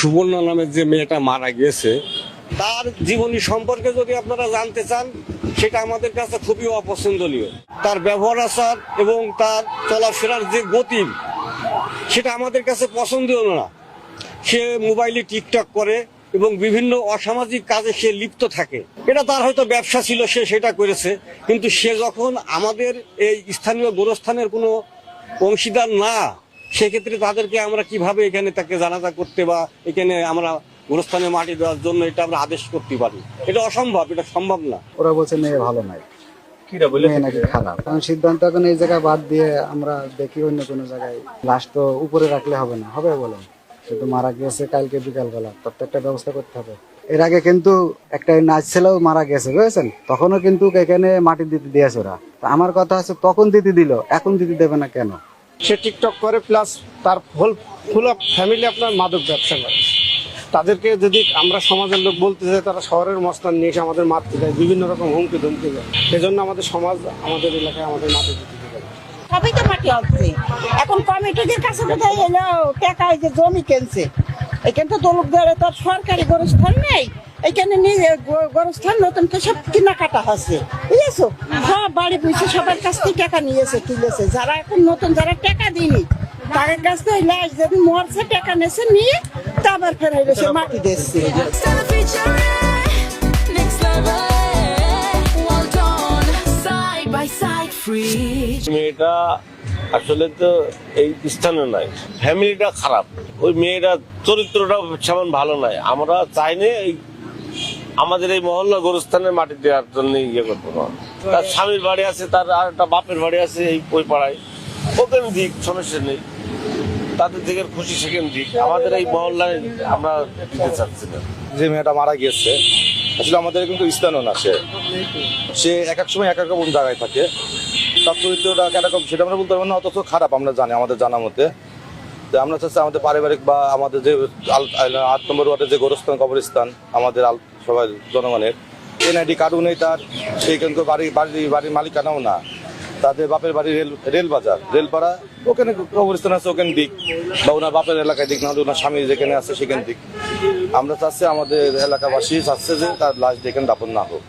সুবর্ণা নামের যে মেয়েটা মারা গিয়েছে তার জীবনী সম্পর্কে যদি আপনারা জানতে চান, সেটা আমাদের কাছে খুবই অপছন্দনীয়। তার ব্যবহার আচার এবং তার চলাফেরার যে গতি, সেটা আমাদের কাছে পছন্দনীয় না। সে মোবাইলে টিকটক করে এবং বিভিন্ন অসামাজিক কাজে সে লিপ্ত থাকে। এটা তার হয়তো ব্যবসা ছিল, সে সেটা করেছে। কিন্তু সে যখন আমাদের এই স্থানীয় গোরস্থানের কোনো অংশীদার না, সেক্ষেত্রে তাদেরকে আমরা কিভাবে এখানে তাকে জানাজা করতে বা এখানে আমরা গোরস্থানে মাটি দেওয়ার জন্য এটা আমরা আদেশ করতে পারি? এটা অসম্ভব, এটা সম্ভব না। ওরা বলছে মেয়ে ভালো নাই, মেয়ে নাকি খারাপ। কারণ সিদ্ধান্ত এখন এই জায়গায় বাদ দিয়ে আমরা দেখি অন্য কোনো জায়গায়। লাশ তো উপরে রাখলে হবে না, হবে বলেন? কিন্তু মারা গিয়েছে কালকে বিকালবেলা, প্রত্যেকটা ব্যবস্থা করতে হবে। এর আগে কিন্তু একটা নাচ ছেলেও মারা গেছে, বুঝেছেন? তখনও কিন্তু এখানে মাটি দিতে দিয়েছে ওরা। আমার কথা আছে, তখন দিতে দিল, এখন দিতে দেবে না কেন? সে টিকটক করে, প্লাস তার ফুল অফ ফ্যামিলি আপনার মাদক ব্যবসা করে। তাদেরকে যদি আমরা সমাজের লোক বলতে চাই, তারা শহরের মস্তান নিয়ে এসে আমাদের মারতে দেয়, বিভিন্ন রকম হুমকি ধমকি দেয়। সেজন্য আমাদের সমাজ, আমাদের এলাকায় আমাদের মাটি দিতে দেয়। সবই তো মাটি হচ্ছে। এখন কমিটিদের কাছে কোথায় এলো টাকা, এই যে জমি কিনছে, এখানে তো দলকদারে তার সরকারি গোরস্থান নেই। এখানে নিয়ে গোরস্থান নতুন করে সব কেনাকাটা হচ্ছে, বুঝেছো? সব বাড়ি বুঝছে, সবার কাছ থেকে টাকা নিয়েছে, তুলেছে। যারা এখন নতুন, যারা টাকা দিনি, তাদের কাছ থেকে লাশ যদি মরছে, টাকা নেছে, নিয়ে তারপর ফের হইলে সে মাটি দিচ্ছে। মেয়েটা আসলে তো এই স্থানে নাই, ফ্যামিলিটা খারাপ, ওই মেয়েটা চরিত্রটা সেমন ভালো নাই। আমরা চাইনি আমাদের এই মহল্লা গোরস্থানের মাটি দেওয়ার জন্য ইয়ে করবো না। তার স্বামীর বাড়ি আছে, তার আর একটা বাপের বাড়ি আছে এই ওই পাড়ায়, ওখানে দিক, সমস্যা নেই। তাদের থেকে খুশি সেখানে দিক, আমাদের এই মহল্লায় আমরা দিতে চাচ্ছি না। যে মেয়েটা মারা গিয়েছে আসলে আমাদের কিন্তু স্থানও না, সে এক এক সময় এক এক রকম জায়গায় থাকে। তার চরিত্রটা কেরকম সেটা আমরা বলতে পারবো না, অথচ খারাপ আমরা জানি আমাদের জানা মতে। তো আমরা চাচ্ছি আমাদের পারিবারিক বা আমাদের যে ৮ নম্বর ওয়ার্ডের যে গোরস্থান কবরস্থান আমাদের সবাই জনগণের এনআইডি কার্ডও নেই তার, সেইখানকার বাড়ির মালিকানাও না। তাদের বাপের বাড়ি রেলবাজার, রেলপাড়া, ওখানে কবরস্থান আছে, ওখানে দিক, বা ওনার বাপের এলাকায় দিক, না ওনার স্বামী যেখানে আছে সেখানে দিক। আমরা চাচ্ছি, আমাদের এলাকাবাসী চাচ্ছে যে তার লাশ যেখানে দাফন না হোক।